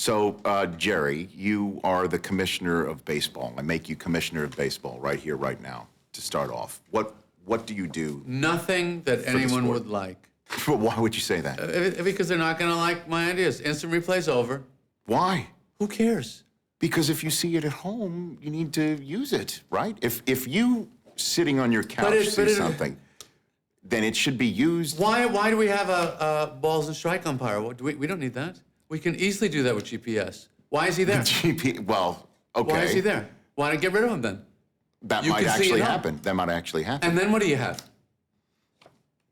So, Jerry, you are the commissioner of baseball. I make you commissioner of baseball right here, right now, to start off. What do you do? Nothing that anyone would like. Why would you say that? Because they're not going to like my ideas. Instant replay's over. Why? Who cares? Because if you see it at home, you need to use it, right? If you sitting on your couch see something, then it should be used. Why do we have a balls and strike umpire? We don't need that. We can easily do that with GPS. Why is he there? Well, okay. Why is he there? Why not get rid of him then? That might actually happen. That might actually happen. And then what do you have?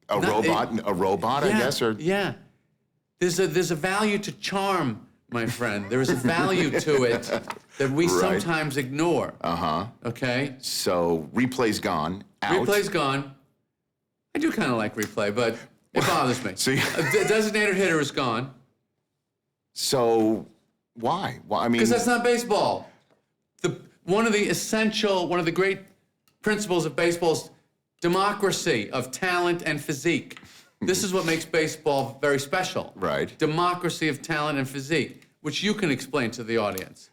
A robot, I guess, or yeah. There's a value to charm, my friend. There is a value to it that we sometimes ignore. Okay. So replay's gone. Out. Replay's gone. I do kind of like replay, but it bothers me. See, a designated hitter is gone. So why? Well, I mean, because that's not baseball. One of the great principles of baseball is democracy of talent and physique. This is what makes baseball very special. Right. Democracy of talent and physique, which you can explain to the audience.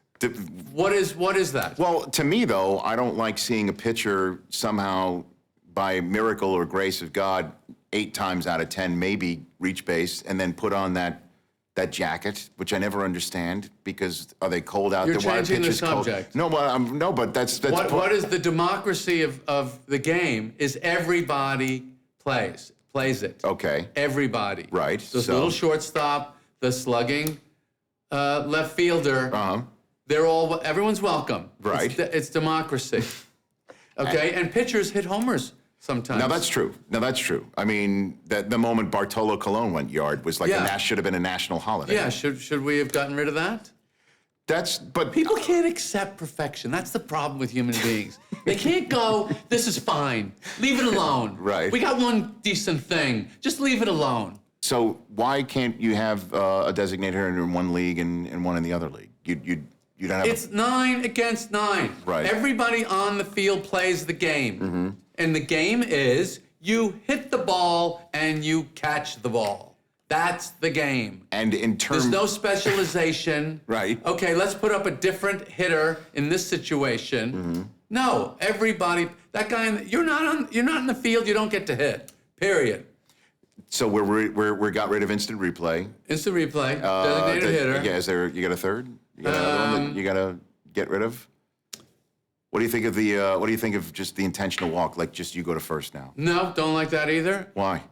What is that? Well, to me, though, I don't like seeing a pitcher somehow, by miracle or grace of God, 8 times out of 10 maybe reach base and then put on that jacket, which I never understand, because are they cold out there? You're changing the subject. Cold? No, but that's what is the democracy of the game is everybody plays it. Okay. Everybody. Right. The little shortstop, the slugging left fielder. Everyone's welcome. Right. It's democracy. Okay, and pitchers hit homers sometimes. Now that's true. I mean, the moment Bartolo Colon went yard was like should have been a national holiday. Yeah, should we have gotten rid of that? But people can't accept perfection. That's the problem with human beings. They can't go, this is fine. Leave it alone. Right. We got one decent thing. Just leave it alone. So why can't you have a designated hitter in one league and one in the other league? You don't have. It's 9 against 9. Right. Everybody on the field plays the game. And the game is you hit the ball and you catch the ball. That's the game. And in terms... There's no specialization. Right. Okay, let's put up a different hitter in this situation. No, everybody, that guy, you're not in the field, you don't get to hit. Period. So we got rid of instant replay. Instant replay, designated hitter. Yeah, you got a third? You got another one that you got to get rid of? What do you think of what do you think of just the intentional walk, like just you go to first now? No, don't like that either. Why?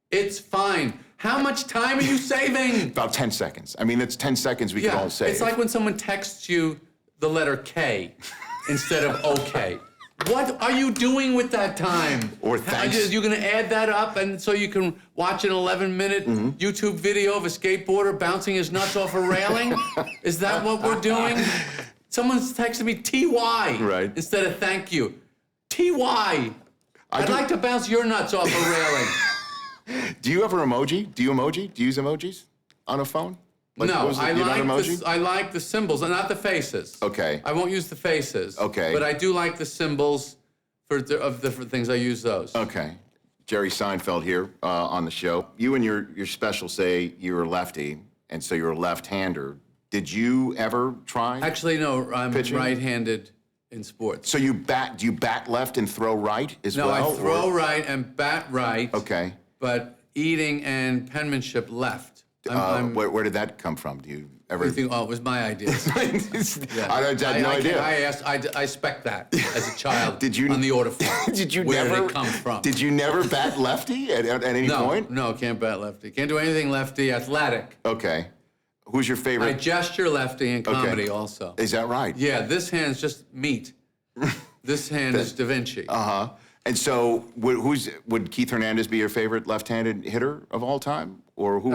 It's fine. How much time are you saving? About 10 seconds. I mean, it's 10 seconds we can all save. It's like when someone texts you the letter K instead of OK. What are you doing with that time? Or thanks. You're going to add that up and so you can watch an 11-minute YouTube video of a skateboarder bouncing his nuts off a railing? Is that what we're doing? Someone's texting me TY instead of thank you. TY. I'd like to bounce your nuts off a railing. Do you ever emoji? Do you emoji? Do you use emojis on a phone? No, I like the symbols, not the faces. Okay. I won't use the faces. Okay. But I do like the symbols of different things. I use those. Okay. Jerry Seinfeld here on the show. You and your special say you're a lefty, and so you're a left-hander. Did you ever try? Actually, no. I'm right-handed in sports. So do you bat left and throw right as well? No, I throw right and bat right. Okay. But eating and penmanship left. Where did that come from? Do you ever? It was my idea. I had no idea. I spec that as a child on the order form. Did you where never? Did it come from? Did you never bat lefty at any point? No, can't bat lefty. Can't do anything lefty. Athletic. Okay. Who's your favorite? I gesture lefty in comedy also. Is that right? Yeah, this hand's just meat. This hand is Da Vinci. And so, would Keith Hernandez be your favorite left-handed hitter of all time, or who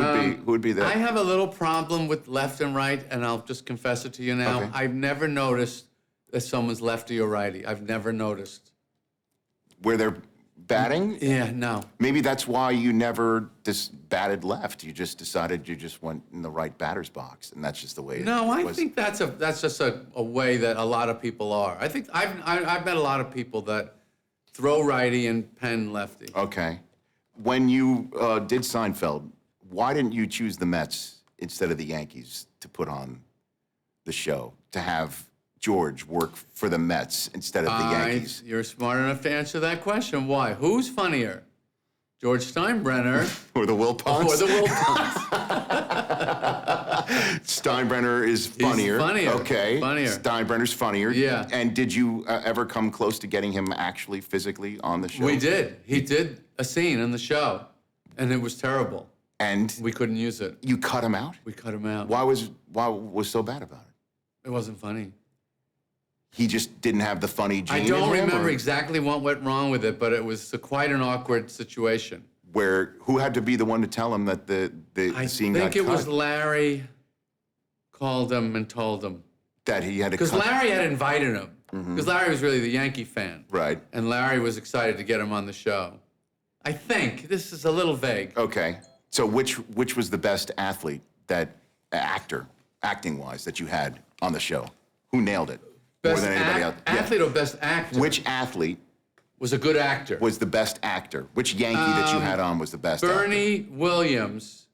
would be that? I have a little problem with left and right, and I'll just confess it to you now. Okay. I've never noticed that someone's lefty or righty. I've never noticed. Where they're batting? Yeah, no. Maybe that's why you never batted left. You just decided you just went in the right batter's box, and that's just the way it was. No, I think that's just a way that a lot of people are. I think I've met a lot of people that throw righty and pen lefty. Okay. When you did Seinfeld, why didn't you choose the Mets instead of the Yankees to put on the show, to have George work for the Mets instead of the Yankees? You're smart enough to answer that question. Why? Who's funnier? George Steinbrenner Or the Wilpons? or the Wilpons? Steinbrenner is funnier. He's funnier. Okay. Funnier. Steinbrenner's funnier. Yeah. And did you ever come close to getting him actually physically on the show? We did. He did a scene in the show, and it was terrible. And We couldn't use it. you cut him out? We cut him out. Why was so bad about it? It wasn't funny. He just didn't have the funny gene I don't in him, remember or exactly what went wrong with it, but it was quite an awkward situation. where who had to be the one to tell him that the scene got cut? I think it was Larry called him and told him. That he had to Because cut. Larry had invited him. Because Larry was really the Yankee fan. Right. And Larry was excited to get him on the show. I think. This is a little vague. Okay. So which was the best athlete, acting-wise, that you had on the show? Who nailed it more Best than anybody else? Yeah. athlete or best actor? Which athlete was a good actor? was the best actor? Which Yankee that you had on was the best actor? Bernie Williams.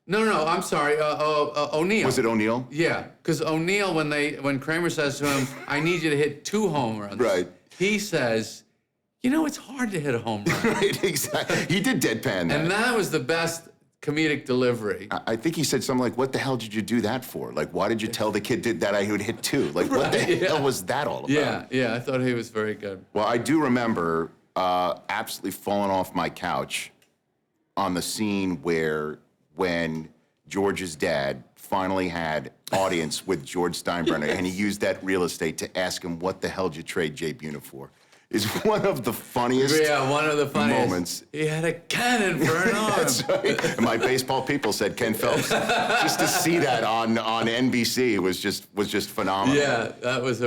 No, I'm sorry. O'Neill. Was it O'Neill? Yeah, because O'Neill, when Kramer says to him, "I need you to hit 2 home runs," Right. he says, "You know, it's hard to hit a home run." Right, exactly. He did deadpan that. And that was the best comedic delivery. I think he said something like, "What the hell did you do that for? Like, why did you tell the kid that I would hit 2? Like, what the hell was that all about?" Yeah, I thought he was very good. Well, I do remember absolutely falling off my couch on the scene when George's dad finally had audience with George Steinbrenner, and he used that real estate to ask him, "What the hell did you trade Jay Buhner for?" Is one of the funniest One of the funniest moments. He had a cannon for an arm. That's right. And my baseball people said Ken Phelps. Just to see that on NBC was just phenomenal. Yeah, that was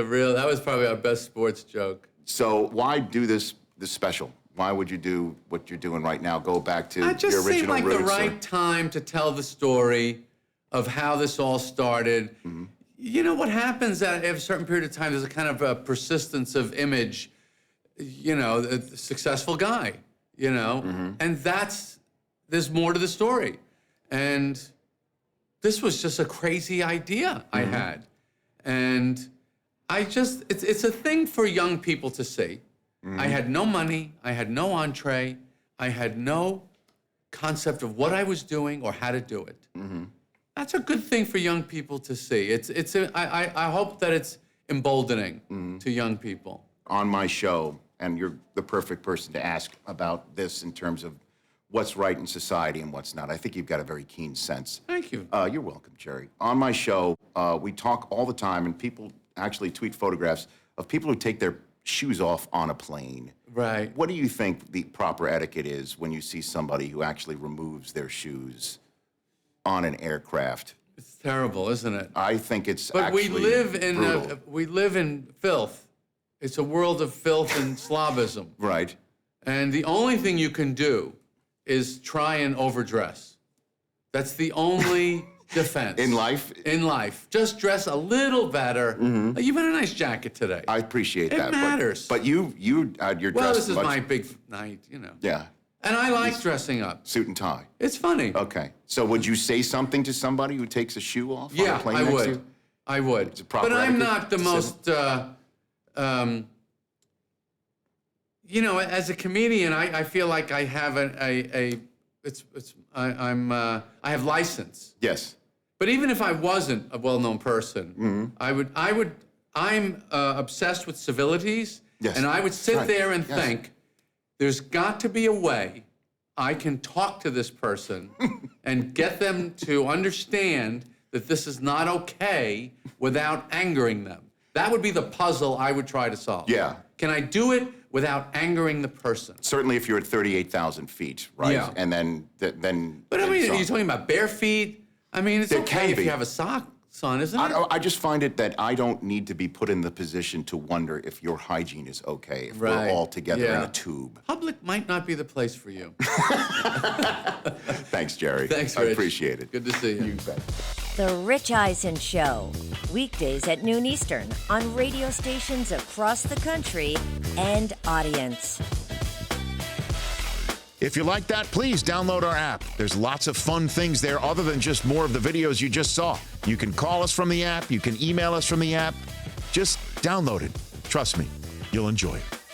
probably our best sports joke. So why do this special? Why would you do what you're doing right now? Go back to It just your original seemed like roots? the right time to tell the story of how this all started. Mm-hmm. You know what happens at a certain period of time? There's a kind of a persistence of image. You know, a successful guy. You know, Mm-hmm. and there's more to the story, and this was just a crazy idea I Mm-hmm. had, and it's a thing for young people to see. Mm-hmm. I had no money, I had no entree, I had no concept of what I was doing or how to do it. Mm-hmm. That's a good thing for young people to see. I hope that it's emboldening Mm-hmm. to young people. On my show, and you're the perfect person to ask about this in terms of what's right in society and what's not. I think you've got a very keen sense. Thank you. You're welcome, Jerry. On my show, we talk all the time, and people actually tweet photographs of people who take their shoes off on a plane. Right. What do you think the proper etiquette is when you see somebody who actually removes their shoes on an aircraft? It's terrible, isn't it? I think it's But actually brutal. we live in filth. It's a world of filth and slobism. Right. And the only thing you can do is try and overdress. That's the only defense. In life? In life. Just dress a little better. You've got a nice jacket today. I appreciate It that. matters. But you're well, dressed this is much. my big night, you know. Yeah. And I like dressing up. Suit and tie. It's funny. Okay. So would you say something to somebody who takes a shoe off on Yeah, a plane I next would. to you? I would. It's a proper But I'm etiquette not the to most. You know, as a comedian, I feel like I have I have license. Yes. But even if I wasn't a well-known person, Mm-hmm. I'm obsessed with civilities, Yes. and I would sit Right. there and Yes. think, there's got to be a way I can talk to this person and get them to understand that this is not okay without angering them. That would be the puzzle I would try to solve. Yeah. Can I do it without angering the person? Certainly if you're at 38,000 feet, right? Yeah. And then But I mean, it's are on. you talking about bare feet? I mean, it's There okay can if be. you have a sock on, isn't it? I just find it that I don't need to be put in the position to wonder if your hygiene is okay, if Right. we're all together in Yeah. a tube. Public might not be the place for you. Thanks, Jerry. Thanks, I Rich. appreciate it. Good to see you. You bet. The Rich Eisen Show, weekdays at noon Eastern on radio stations across the country and audience. If you like that, please download our app. There's lots of fun things there other than just more of the videos you just saw. You can call us from the app. You can email us from the app. Just download it. Trust me, you'll enjoy it.